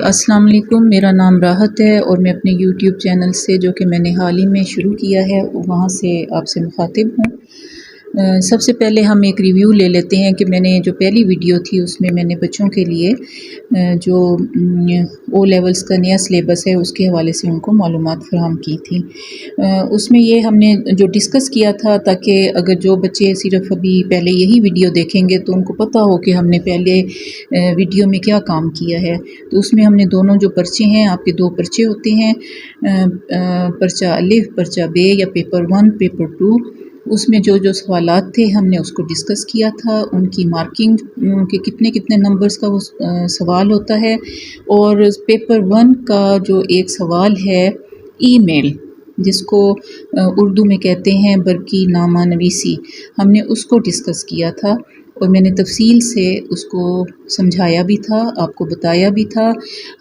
السلام علیکم، میرا نام راحت ہے اور میں اپنے یوٹیوب چینل سے جو کہ میں نے حال ہی میں شروع کیا ہے وہاں سے آپ سے مخاطب ہوں۔ سب سے پہلے ہم ایک ریویو لے لیتے ہیں کہ میں نے جو پہلی ویڈیو تھی اس میں نے بچوں کے لیے جو او لیولز کا نیا سلیبس ہے اس کے حوالے سے ان کو معلومات فراہم کی تھی۔ اس میں یہ ہم نے جو ڈسکس کیا تھا تاکہ اگر جو بچے صرف ابھی پہلے یہی ویڈیو دیکھیں گے تو ان کو پتہ ہو کہ ہم نے پہلے ویڈیو میں کیا کام کیا ہے۔ تو اس میں ہم نے دونوں جو پرچے ہیں، آپ کے دو پرچے ہوتے ہیں، پرچہ الف، پرچہ بے یا پیپر 1 پیپر 2، اس میں جو سوالات تھے ہم نے اس کو ڈسکس کیا تھا، ان کی مارکنگ کے کتنے نمبرز کا وہ سوال ہوتا ہے، اور پیپر 1 کا جو ایک سوال ہے ای میل جس کو اردو میں کہتے ہیں برقی نامہ نویسی، ہم نے اس کو ڈسکس کیا تھا اور میں نے تفصیل سے اس کو سمجھایا بھی تھا، آپ کو بتایا بھی تھا۔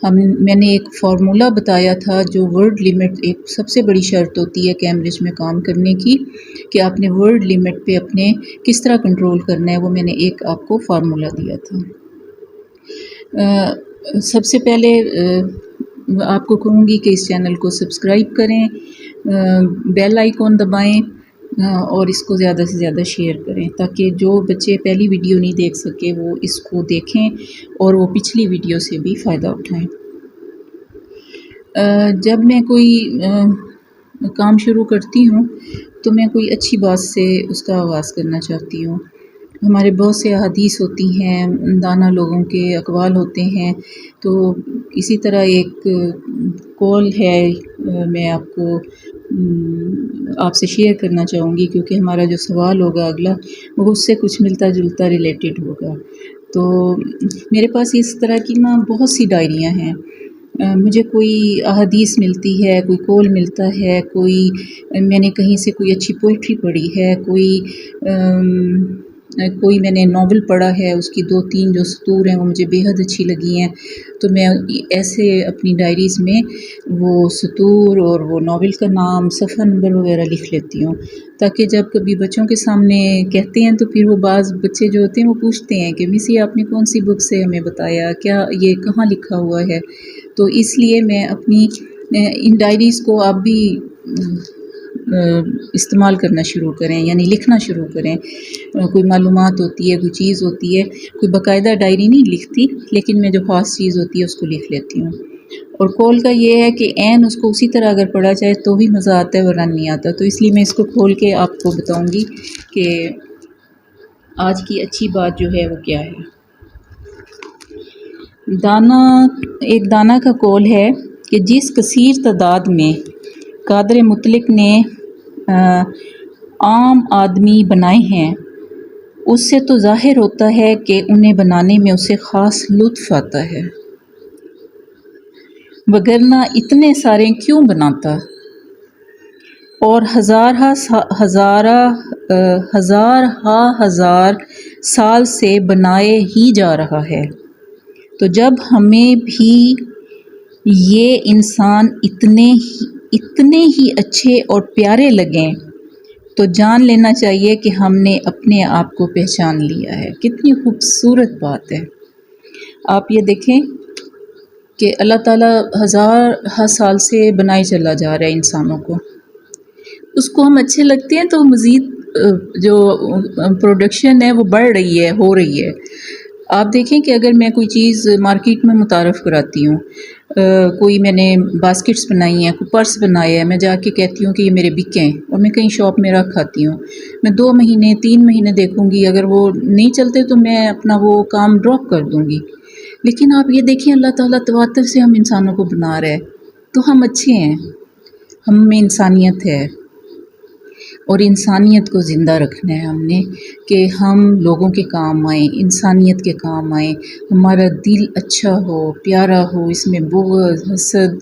میں نے ایک فارمولا بتایا تھا جو ورڈ لیمٹ ایک سب سے بڑی شرط ہوتی ہے کیمبرج میں کام کرنے کی، کہ آپ نے ورڈ لیمٹ پہ اپنے کس طرح کنٹرول کرنا ہے، وہ میں نے ایک آپ کو فارمولا دیا تھا۔ سب سے پہلے آپ کو کہوں گی کہ اس چینل کو سبسکرائب کریں، بیل آئیکن دبائیں اور اس کو زیادہ سے زیادہ شیئر کریں تاکہ جو بچے پہلی ویڈیو نہیں دیکھ سکے وہ اس کو دیکھیں اور وہ پچھلی ویڈیو سے بھی فائدہ اٹھائیں۔ جب میں کوئی کام شروع کرتی ہوں تو میں کوئی اچھی بات سے اس کا آغاز کرنا چاہتی ہوں۔ ہمارے بہت سے احادیث ہوتی ہیں، دانا لوگوں کے اقوال ہوتے ہیں، تو اسی طرح ایک قول ہے، میں آپ سے شیئر کرنا چاہوں گی کیونکہ ہمارا جو سوال ہوگا اگلا وہ اس سے کچھ ملتا جلتا ریلیٹڈ ہوگا۔ تو میرے پاس اس طرح کی بہت سی ڈائریاں ہیں، مجھے کوئی احادیث ملتی ہے، کوئی قول ملتا ہے، میں نے کہیں سے کوئی اچھی پوئٹری پڑھی ہے، کوئی میں نے ناول پڑھا ہے، اس کی 2-3 جو سطور ہیں وہ مجھے بے حد اچھی لگی ہیں، تو میں ایسے اپنی ڈائریز میں وہ سطور اور وہ ناول کا نام، صفحہ نمبر وغیرہ لکھ لیتی ہوں تاکہ جب کبھی بچوں کے سامنے کہتے ہیں تو پھر وہ بعض بچے جو ہوتے ہیں وہ پوچھتے ہیں کہ مسی آپ نے کون سی بک سے ہمیں بتایا، کیا یہ کہاں لکھا ہوا ہے؟ تو اس لیے میں اپنی ان ڈائریز کو آپ بھی استعمال کرنا شروع کریں، یعنی لکھنا شروع کریں۔ کوئی معلومات ہوتی ہے، کوئی چیز ہوتی ہے، کوئی باقاعدہ ڈائری نہیں لکھتی لیکن میں جو خاص چیز ہوتی ہے اس کو لکھ لیتی ہوں۔ اور قول کا یہ ہے کہ عین اس کو اسی طرح اگر پڑھا جائے تو بھی مزہ آتا ہے ورنہ نہیں آتا، تو اس لیے میں اس کو کھول کے آپ کو بتاؤں گی کہ آج کی اچھی بات جو ہے وہ کیا ہے۔ ایک دانا کا قول ہے کہ جس کثیر تعداد میں قادر مطلق نے عام آدمی بنائے ہیں اس سے تو ظاہر ہوتا ہے کہ انہیں بنانے میں اسے خاص لطف آتا ہے، وگرنہ اتنے سارے کیوں بناتا، اور ہزار سال سے بنائے ہی جا رہا ہے۔ تو جب ہمیں بھی یہ انسان اتنے ہی اچھے اور پیارے لگیں تو جان لینا چاہیے کہ ہم نے اپنے آپ کو پہچان لیا ہے۔ کتنی خوبصورت بات ہے۔ آپ یہ دیکھیں کہ اللہ تعالیٰ ہزار سال سے بنائے چلا جا رہا ہے انسانوں کو، اس کو ہم اچھے لگتے ہیں تو مزید جو پروڈکشن ہے وہ بڑھ رہی ہے، ہو رہی ہے۔ آپ دیکھیں کہ اگر میں کوئی چیز مارکیٹ میں متعارف کراتی ہوں، کوئی میں نے باسکٹس بنائی ہیں، کوئی پرس بنایا ہے، میں جا کے کہتی ہوں کہ یہ میرے بکیں اور میں کہیں شاپ میں رکھ آتی ہوں، میں 2 مہینے 3 مہینے دیکھوں گی، اگر وہ نہیں چلتے تو میں اپنا وہ کام ڈراپ کر دوں گی۔ لیکن آپ یہ دیکھیں اللہ تعالیٰ تواتر سے ہم انسانوں کو بنا رہا ہے، تو ہم اچھے ہیں، ہم میں انسانیت ہے اور انسانیت کو زندہ رکھنا ہے ہم نے کہ ہم لوگوں کے کام آئیں، انسانیت کے کام آئیں، ہمارا دل اچھا ہو، پیارا ہو، اس میں بغض، حسد،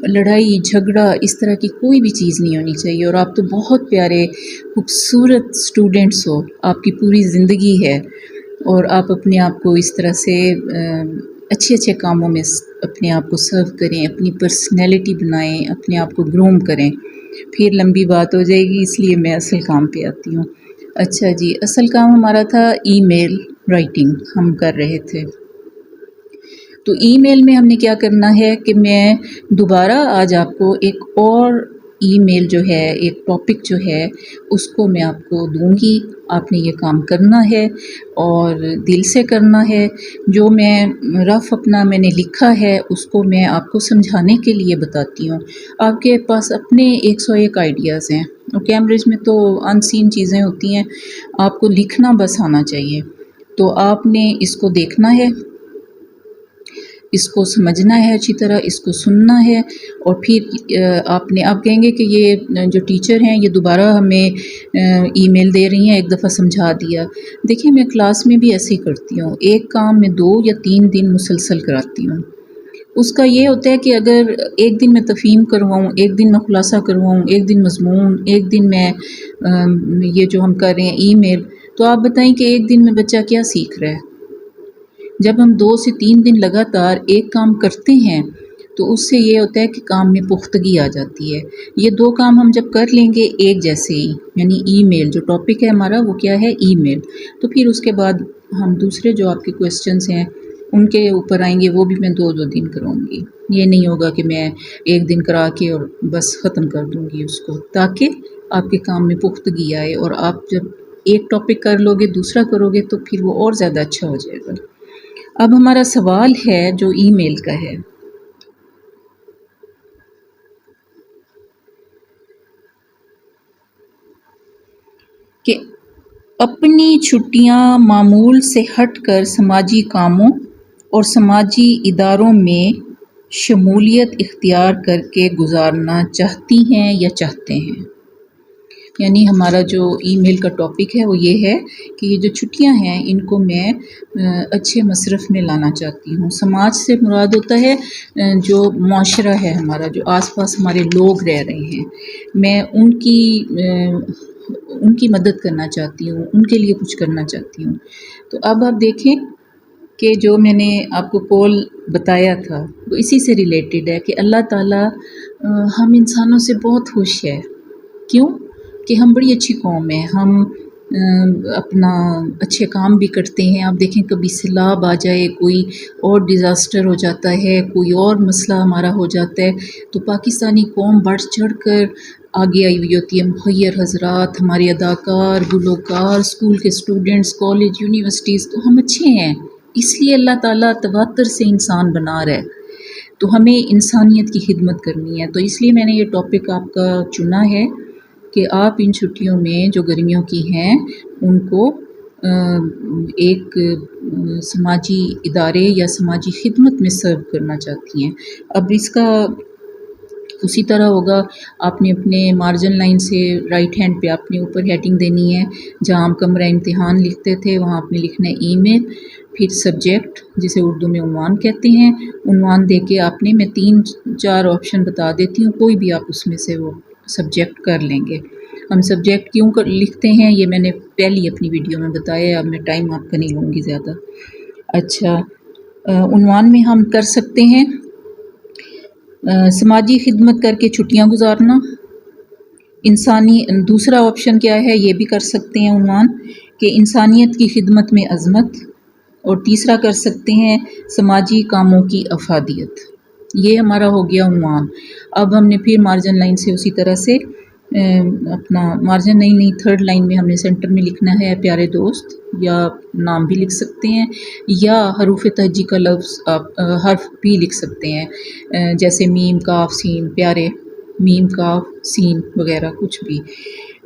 لڑائی جھگڑا اس طرح کی کوئی بھی چیز نہیں ہونی چاہیے۔ اور آپ تو بہت پیارے خوبصورت اسٹوڈنٹس ہو، آپ کی پوری زندگی ہے اور آپ اپنے آپ کو اس طرح سے اچھے کاموں میں اپنے آپ کو سرو کریں، اپنی پرسنالٹی بنائیں، اپنے آپ کو گروم کریں۔ پھر لمبی بات ہو جائے گی، اس لیے میں اصل کام پہ آتی ہوں۔ اچھا جی، اصل کام ہمارا تھا ای میل رائٹنگ، ہم کر رہے تھے۔ تو ای میل میں ہم نے کیا کرنا ہے کہ میں دوبارہ آج آپ کو ایک اور ای میل جو ہے، ایک ٹاپک جو ہے اس کو میں آپ کو دوں گی. آپ نے یہ کام کرنا ہے اور دل سے کرنا ہے. جو میں رف اپنا میں نے لکھا ہے اس کو میں آپ کو سمجھانے کے لیے بتاتی ہوں. آپ کے پاس اپنے 101 آئیڈیاز ہیں اور کیمبرج میں تو ان سین چیزیں ہوتی ہیں، آپ کو لکھنا بس آنا چاہیے. تو آپ نے اس کو دیکھنا ہے، اس کو سمجھنا ہے اچھی طرح، اس کو سننا ہے. اور پھر آپ کہیں گے کہ یہ جو ٹیچر ہیں یہ دوبارہ ہمیں ای میل دے رہی ہیں، ایک دفعہ سمجھا دیا. دیکھیں میں کلاس میں بھی ایسے ہی کرتی ہوں، ایک کام میں 2 یا 3 دن مسلسل کراتی ہوں. اس کا یہ ہوتا ہے کہ اگر ایک دن میں تفہیم کرواؤں، ایک دن میں خلاصہ کرواؤں، ایک دن مضمون، ایک دن میں یہ جو ہم کر رہے ہیں ای میل، تو آپ بتائیں کہ ایک دن میں بچہ کیا سیکھ رہا ہے؟ جب ہم 2 سے 3 دن لگاتار ایک کام کرتے ہیں تو اس سے یہ ہوتا ہے کہ کام میں پختگی آ جاتی ہے. یہ 2 کام ہم جب کر لیں گے ایک جیسے ہی، یعنی ای میل جو ٹاپک ہے ہمارا وہ کیا ہے، ای میل، تو پھر اس کے بعد ہم دوسرے جو آپ کے کویسچنز ہیں ان کے اوپر آئیں گے، وہ بھی میں 2 دن کراؤں گی. یہ نہیں ہوگا کہ میں ایک دن کرا کے اور بس ختم کر دوں گی اس کو، تاکہ آپ کے کام میں پختگی آئے. اور آپ جب ایک ٹاپک کر لو گے دوسرا کرو گے تو پھر وہ اور زیادہ اچھا ہو جائے گا. اب ہمارا سوال ہے جو ای میل کا ہے کہ اپنی چھٹیاں معمول سے ہٹ کر سماجی کاموں اور سماجی اداروں میں شمولیت اختیار کر کے گزارنا چاہتی ہیں یا چاہتے ہیں. یعنی ہمارا جو ای میل کا ٹاپک ہے وہ یہ ہے کہ یہ جو چھٹیاں ہیں ان کو میں اچھے مصرف میں لانا چاہتی ہوں. سماج سے مراد ہوتا ہے جو معاشرہ ہے ہمارا، جو آس پاس ہمارے لوگ رہ رہے ہیں، میں ان کی مدد کرنا چاہتی ہوں، ان کے لیے کچھ کرنا چاہتی ہوں. تو اب آپ دیکھیں کہ جو میں نے آپ کو قول بتایا تھا وہ اسی سے ریلیٹڈ ہے کہ اللہ تعالیٰ ہم انسانوں سے بہت خوش ہے. کیوں؟ کہ ہم بڑی اچھی قوم ہیں، ہم اپنا اچھے کام بھی کرتے ہیں. آپ دیکھیں کبھی سیلاب آ جائے، کوئی اور ڈیزاسٹر ہو جاتا ہے، کوئی اور مسئلہ ہمارا ہو جاتا ہے تو پاکستانی قوم بڑھ چڑھ کر آگے آئی ہوئی ہوتی ہے. مخیر حضرات، ہمارے اداکار، گلوکار، اسکول کے اسٹوڈنٹس، کالج، یونیورسٹیز، تو ہم اچھے ہیں. اس لیے اللہ تعالیٰ تواتر سے انسان بنا رہا ہے، تو ہمیں انسانیت کی خدمت کرنی ہے. تو اس لیے میں نے یہ ٹاپک آپ کا چنا ہے کہ آپ ان چھٹیوں میں جو گرمیوں کی ہیں ان کو ایک سماجی ادارے یا سماجی خدمت میں سرو کرنا چاہتی ہیں. اب اس کا اسی طرح ہوگا، آپ نے اپنے مارجن لائن سے رائٹ ہینڈ پہ آپ نے اوپر ہیڈنگ دینی ہے، جہاں ہم کمرہ امتحان لکھتے تھے وہاں آپ نے لکھنا ہے ای میل، پھر سبجیکٹ جسے اردو میں عنوان کہتے ہیں، عنوان دے کے آپ نے، میں 3-4 آپشن بتا دیتی ہوں، کوئی بھی آپ اس میں سے وہ سبجیکٹ کر لیں گے. ہم سبجیکٹ کیوں لکھتے ہیں یہ میں نے پہلی اپنی ویڈیو میں بتایا، اب میں ٹائم آپ کا نہیں لوں گی زیادہ. اچھا، عنوان میں ہم کر سکتے ہیں سماجی خدمت کر کے چھٹیاں گزارنا. دوسرا آپشن کیا ہے یہ بھی کر سکتے ہیں عنوان کہ انسانیت کی خدمت میں عظمت. اور تیسرا کر سکتے ہیں سماجی کاموں کی افادیت. یہ ہمارا ہو گیا عنوان. اب ہم نے پھر مارجن لائن سے اسی طرح سے اپنا مارجن نہیں 3rd لائن میں ہم نے سینٹر میں لکھنا ہے پیارے دوست، یا نام بھی لکھ سکتے ہیں یا حروف تہجی کا لفظ آپ حرف بھی لکھ سکتے ہیں، جیسے میم، کاف، سین، پیارے، میم، کاف، سین وغیرہ کچھ بھی.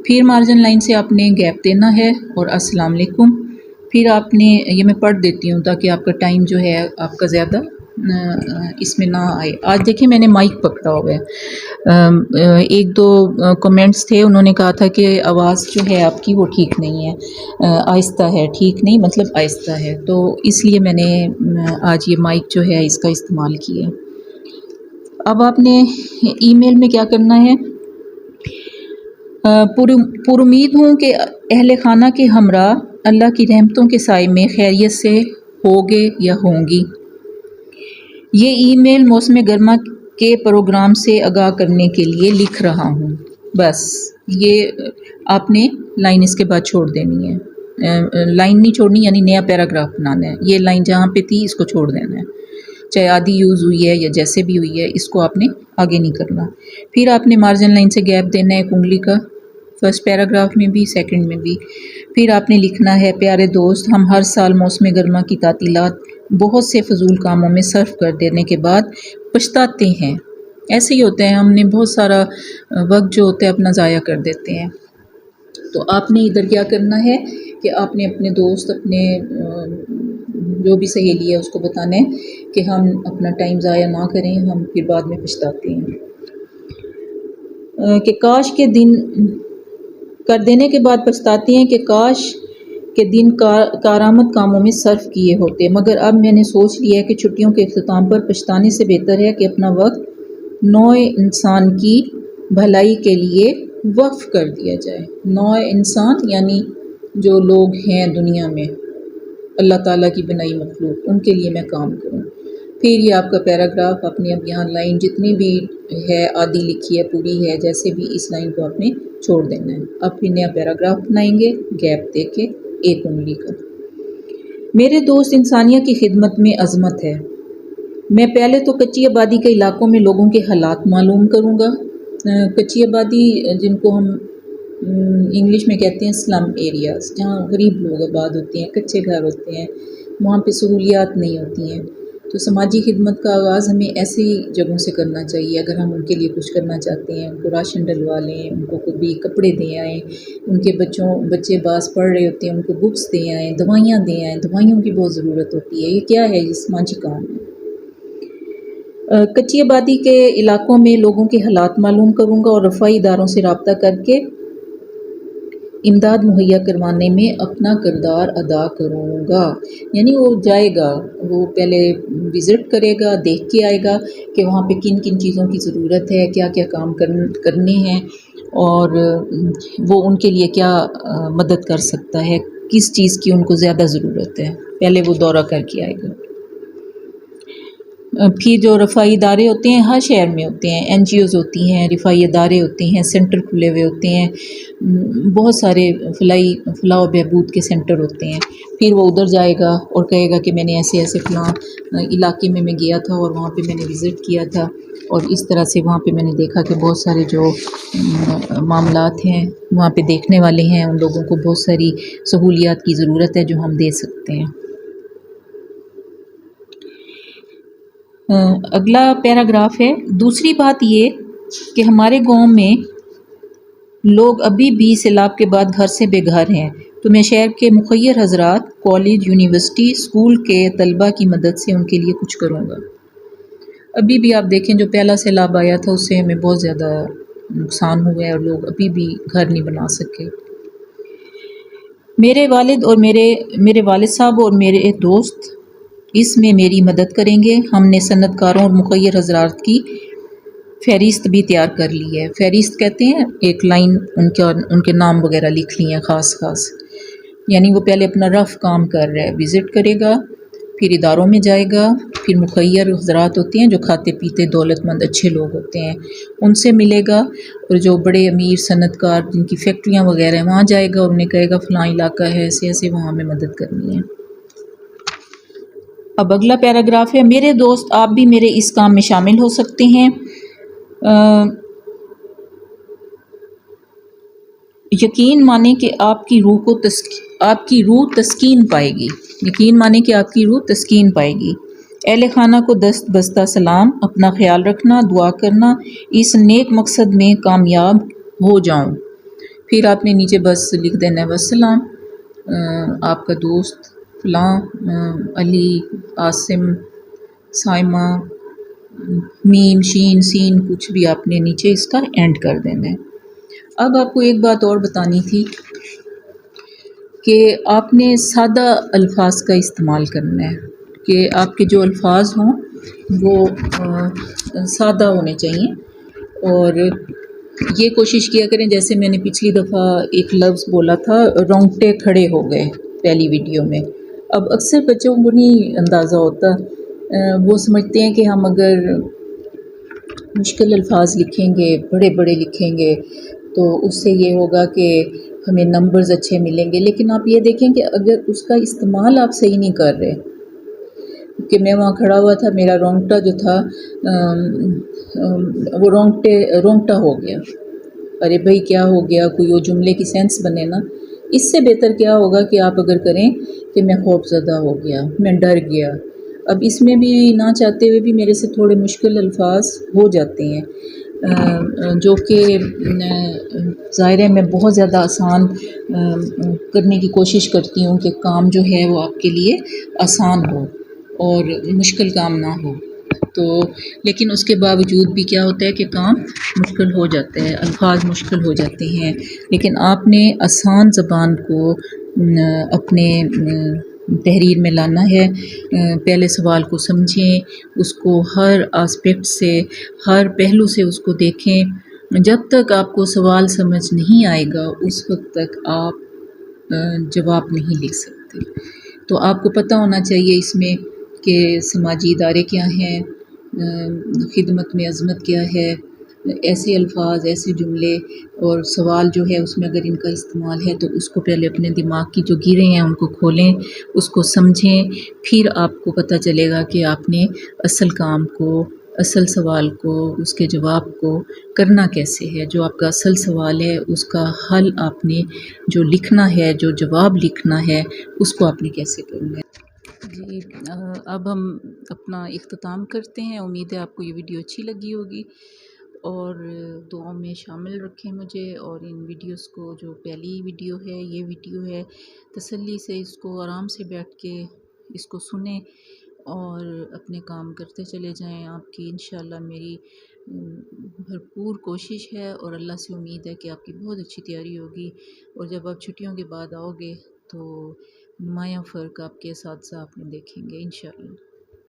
پھر مارجن لائن سے آپ نے گیپ دینا ہے اور السلام علیکم. پھر آپ نے، یہ میں پڑھ دیتی ہوں تاکہ آپ کا ٹائم جو ہے آپ کا زیادہ اس میں نہ آئے. آج دیکھیں میں نے مائک پکڑا ہوا ہے، 1-2 کمنٹس تھے، انہوں نے کہا تھا کہ آواز جو ہے آپ کی وہ ٹھیک نہیں ہے، آہستہ ہے، ٹھیک نہیں مطلب آہستہ ہے، تو اس لیے میں نے آج یہ مائک جو ہے اس کا استعمال کیا. اب آپ نے ای میل میں کیا کرنا ہے، پر امید ہوں کہ اہل خانہ کے ہمراہ اللہ کی رحمتوں کے سائے میں خیریت سے ہوگے یا ہوں گی. یہ ای میل موسم گرما کے پروگرام سے آگاہ کرنے کے لیے لکھ رہا ہوں. بس یہ آپ نے لائن اس کے بعد چھوڑ دینی ہے، لائن نہیں چھوڑنی، یعنی نیا پیراگراف بنانا ہے. یہ لائن جہاں پہ تھی اس کو چھوڑ دینا ہے. چاہے آدھی یوز ہوئی ہے یا جیسے بھی ہوئی ہے، اس کو آپ نے آگے نہیں کرنا۔ پھر آپ نے مارجن لائن سے گیپ دینا ہے ایک انگلی کا، فرسٹ پیراگراف میں بھی سیکنڈ میں بھی۔ پھر آپ نے لکھنا ہے پیارے دوست، ہم ہر سال موسم گرما کی تعطیلات بہت سے فضول کاموں میں صرف کر دینے کے بعد پچھتاتے ہیں۔ ایسے ہی ہوتا ہے، ہم نے بہت سارا وقت جو ہوتا ہے اپنا ضائع کر دیتے ہیں۔ تو آپ نے ادھر کیا کرنا ہے کہ آپ نے اپنے دوست، اپنے جو بھی سہیلی ہے اس کو بتانا ہے کہ ہم اپنا ٹائم ضائع نہ کریں، ہم پھر بعد میں پچھتاتے ہیں۔ کہ کاش کے دن کر دینے کے بعد پچھتاتے ہیں کہ کاش کے دن کارآمد کاموں میں صرف کیے ہوتے، مگر اب میں نے سوچ لیا ہے کہ چھٹیوں کے اختتام پر پچھتانے سے بہتر ہے کہ اپنا وقت نوع انسان کی بھلائی کے لیے وقف کر دیا جائے۔ نوع انسان یعنی جو لوگ ہیں دنیا میں، اللہ تعالیٰ کی بنائی مخلوق، ان کے لیے میں کام کروں۔ پھر یہ آپ کا پیراگراف، آپ نے اب یہاں لائن جتنی بھی ہے آدھی لکھی ہے، پوری ہے، جیسے بھی اس لائن کو آپ نے چھوڑ دینا ہے۔ اب پھر نیا پیراگراف بنائیں گے گیپ دے کے ایک انگلی کا۔ میرے دوست، انسانیت کی خدمت میں عظمت ہے۔ میں پہلے تو کچی آبادی کے علاقوں میں لوگوں کے حالات معلوم کروں گا۔ کچی آبادی جن کو ہم انگلش میں کہتے ہیں سلم ایریاز، جہاں غریب لوگ آباد ہوتے ہیں، کچے گھر ہوتے ہیں، وہاں پہ سہولیات نہیں ہوتی ہیں۔ تو سماجی خدمت کا آغاز ہمیں ایسی جگہوں سے کرنا چاہیے۔ اگر ہم ان کے لیے کچھ کرنا چاہتے ہیں، ان کو راشن ڈلوا لیں، ان کو کبھی کپڑے دے آئیں، ان کے بچے باز پڑھ رہے ہوتے ہیں ان کو بکس دے آئیں، دوائیاں دے آئیں، دوائیوں کی بہت ضرورت ہوتی ہے۔ یہ کیا ہے؟ یہ سماجی کام ہے۔ کچی آبادی کے علاقوں میں لوگوں کے حالات معلوم کروں گا اور رفاہی اداروں سے رابطہ کر کے امداد مہیا کروانے میں اپنا کردار ادا کروں گا۔ یعنی وہ جائے گا، وہ پہلے وزٹ کرے گا، دیکھ کے آئے گا کہ وہاں پہ کن کن چیزوں کی ضرورت ہے، کیا کیا کام کرنے ہیں، اور وہ ان کے لیے کیا مدد کر سکتا ہے، کس چیز کی ان کو زیادہ ضرورت ہے، پہلے وہ دورہ کر کے آئے گا۔ پھر جو رفاہی ادارے ہوتے ہیں ہر شہر میں ہوتے ہیں، این جی اوز ہوتی ہیں، رفاہی ادارے ہوتے ہیں، سینٹر کھلے ہوئے ہوتے ہیں، بہت سارے فلاح و بہبود کے سینٹر ہوتے ہیں۔ پھر وہ ادھر جائے گا اور کہے گا کہ میں نے ایسے ایسے فلاں علاقے میں گیا تھا اور وہاں پہ میں نے وزٹ کیا تھا، اور اس طرح سے وہاں پہ میں نے دیکھا کہ بہت سارے جو معاملات ہیں وہاں پہ دیکھنے والے ہیں، ان لوگوں کو بہت ساری سہولیات کی ضرورت ہے جو ہم دے سکتے ہیں۔ اگلا پیراگراف ہے، دوسری بات یہ کہ ہمارے گاؤں میں لوگ ابھی بھی سیلاب کے بعد گھر سے بے گھر ہیں، تو میں شہر کے مخیر حضرات، کالج، یونیورسٹی، اسکول کے طلباء کی مدد سے ان کے لیے کچھ کروں گا۔ ابھی بھی آپ دیکھیں جو پہلا سیلاب آیا تھا اس سے ہمیں بہت زیادہ نقصان ہوا ہے اور لوگ ابھی بھی گھر نہیں بنا سکے۔ میرے والد صاحب اور میرے دوست اس میں میری مدد کریں گے۔ ہم نے صنعت کاروں اور مخیر حضرات کی فہرست بھی تیار کر لی ہے۔ فہرست کہتے ہیں ایک لائن ان کے نام وغیرہ لکھ لی ہیں خاص، یعنی وہ پہلے اپنا رف کام کر رہا ہے، وزٹ کرے گا، پھر اداروں میں جائے گا، پھر مخیر حضرات ہوتے ہیں جو کھاتے پیتے دولت مند اچھے لوگ ہوتے ہیں، ان سے ملے گا، اور جو بڑے امیر صنعت کار جن کی فیکٹریاں وغیرہ ہیں وہاں جائے گا اور انہیں کہے گا فلاں علاقہ ہے ایسے ایسے، وہاں ہمیں مدد کرنی ہے۔ اب اگلا پیراگراف ہے، میرے دوست آپ بھی میرے اس کام میں شامل ہو سکتے ہیں۔ یقین مانیں کہ آپ کی روح تسکین پائے گی۔ یقین مانیں کہ آپ کی روح تسکین پائے گی۔ اہل خانہ کو دست بستہ سلام، اپنا خیال رکھنا، دعا کرنا، اس نیک مقصد میں کامیاب ہو جاؤں۔ پھر آپ نے نیچے بس لکھ دینا ہے وسلام، آپ کا دوست فلاں، علی، عاصم، سائمہ، میم، شین، سین، کچھ بھی آپ نے نیچے اس کا اینڈ کر دینا ہے۔ اب آپ کو ایک بات اور بتانی تھی کہ آپ نے سادہ الفاظ کا استعمال کرنا ہے، کہ آپ کے جو الفاظ ہوں وہ سادہ ہونے چاہیے، اور یہ کوشش کیا کریں جیسے میں نے پچھلی دفعہ ایک لفظ بولا تھا، رونگٹے کھڑے ہو گئے پہلی ویڈیو میں۔ اب اکثر بچوں کو نہیں اندازہ ہوتا، وہ سمجھتے ہیں کہ ہم اگر مشکل الفاظ لکھیں گے، بڑے بڑے لکھیں گے تو اس سے یہ ہوگا کہ ہمیں نمبرز اچھے ملیں گے، لیکن آپ یہ دیکھیں کہ اگر اس کا استعمال آپ صحیح نہیں کر رہے کہ میں وہاں کھڑا ہوا تھا، میرا رونگٹا جو تھا وہ رونگٹا ہو گیا. ارے بھائی کیا ہو گیا، کوئی وہ جملے کی سینس بنے نا. اس سے بہتر کیا ہوگا کہ آپ اگر کریں کہ میں خوف زدہ ہو گیا، میں ڈر گیا. اب اس میں بھی نہ چاہتے ہوئے بھی میرے سے تھوڑے مشکل الفاظ ہو جاتے ہیں، جو کہ ظاہر ہے میں بہت زیادہ آسان کرنے کی کوشش کرتی ہوں کہ کام جو ہے وہ آپ کے لیے آسان ہو اور مشکل کام نہ ہو. تو لیکن اس کے باوجود بھی کیا ہوتا ہے کہ کام مشکل ہو جاتا ہے، الفاظ مشکل ہو جاتے ہیں. لیکن آپ نے آسان زبان کو اپنے تحریر میں لانا ہے. پہلے سوال کو سمجھیں، اس کو ہر آسپیکٹ سے، ہر پہلو سے اس کو دیکھیں. جب تک آپ کو سوال سمجھ نہیں آئے گا اس وقت تک آپ جواب نہیں لکھ سکتے. تو آپ کو پتہ ہونا چاہیے اس میں کہ سماجی ادارے کیا ہیں، خدمت میں عظمت کیا ہے، ایسے الفاظ، ایسے جملے اور سوال جو ہے اس میں اگر ان کا استعمال ہے تو اس کو پہلے اپنے دماغ کی جو گیریں ہیں ان کو کھولیں، اس کو سمجھیں. پھر آپ کو پتہ چلے گا کہ آپ نے اصل کام کو، اصل سوال کو، اس کے جواب کو کرنا کیسے ہے. جو آپ کا اصل سوال ہے اس کا حل آپ نے جو لکھنا ہے، جو جواب لکھنا ہے اس کو آپ نے کیسے کرنا ہے. جی اب ہم اپنا اختتام کرتے ہیں. امید ہے آپ کو یہ ویڈیو اچھی لگی ہوگی اور دعاؤں میں شامل رکھیں مجھے. اور ان ویڈیوز کو، جو پہلی ویڈیو ہے، یہ ویڈیو ہے، تسلی سے اس کو آرام سے بیٹھ کے اس کو سنیں اور اپنے کام کرتے چلے جائیں. آپ کی انشاءاللہ میری بھرپور کوشش ہے اور اللہ سے امید ہے کہ آپ کی بہت اچھی تیاری ہوگی. اور جب آپ چھٹیوں کے بعد آؤ گے تو نمایاں فرق آپ کے اساتذہ آپ نے دیکھیں گے انشاءاللہ.